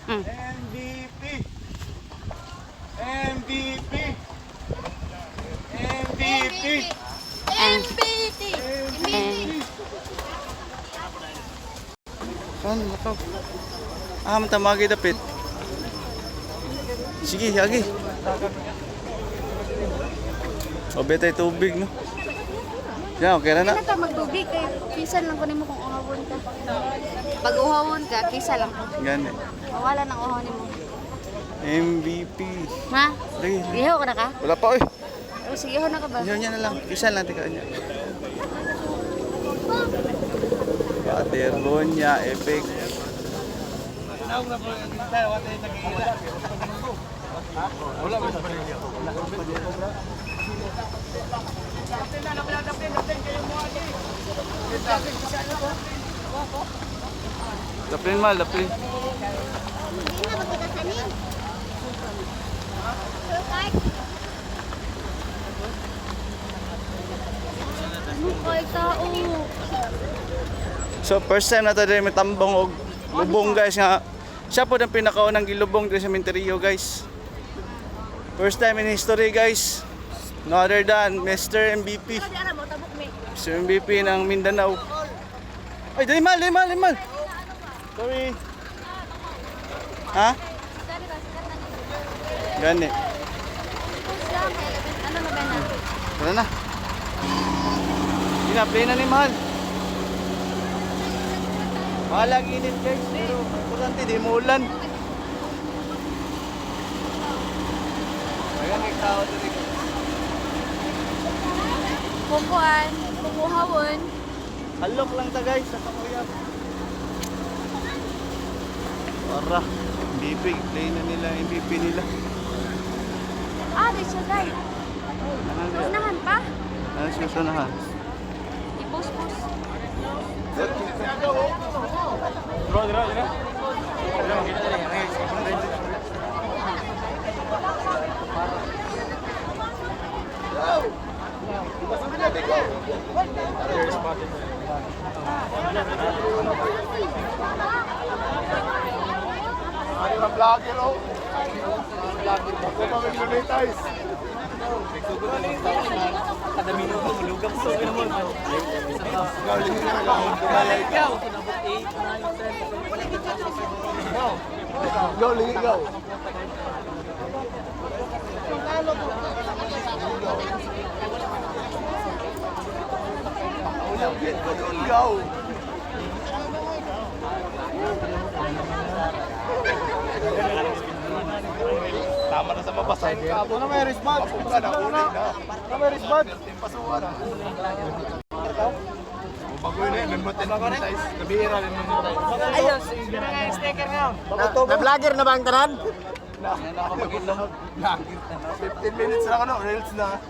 MVP. MVP. MVP. MBT. Saan na to? Matamagi dapit. Sige, agi. O, betay tubig, no? Yan, okay na na. Kailan ka magtubig kay kisa lang kunin mo kung uhawon ka. Pag uhawon ka, kisa lang ko. Gani. Mawala ng uhaw ni mo. MVP. Ha? Lagi. Ihaw ka na ka? Wala pa, oy. O sige, ihaw na ka ba? Yan na lang. Isa lang, tika niya. Paterbonya, epic. Daplin mal, daplin. Hindi na magkakasanin. Ano kay tao? So first time na to din may tambong og lubong guys nga. Siya po ang pinakaunang gilubong din sa Minterio guys. First time in history guys. No other than Mr. MVP. Mr. MVP ng Mindanao. Ay, limal. Sorry. Ha? Gani. Ano na ba na? Tara na. Play na ni Mahal. Mahalang init guys. Pero importante di mo ulan. Ayan kay tao dito. Kukuan, kumuhawon. Halok lang ta guys sa kakuyap. Para MVP, play na nila MVP nila. Di siya guys. Unahan pa? Ano siya sunahan? I-post-post. Ano na vlogger oh? Vlogger mo ko pa mag-monetize. Kada minuto mulugang so naman. Go, ligaw. Ligaw. Tama na sa mabasan. Kabo na may response. Papunta na uli na. Na may response. Pasuhan. Bagoy na yun. Monetize. Nabihira rin monetize. Ayos, sige na nga sticker ngayon. Na-vlogger na ba ang tanan? Nakapag-itlog. 15 minutes lang ano. Reels na.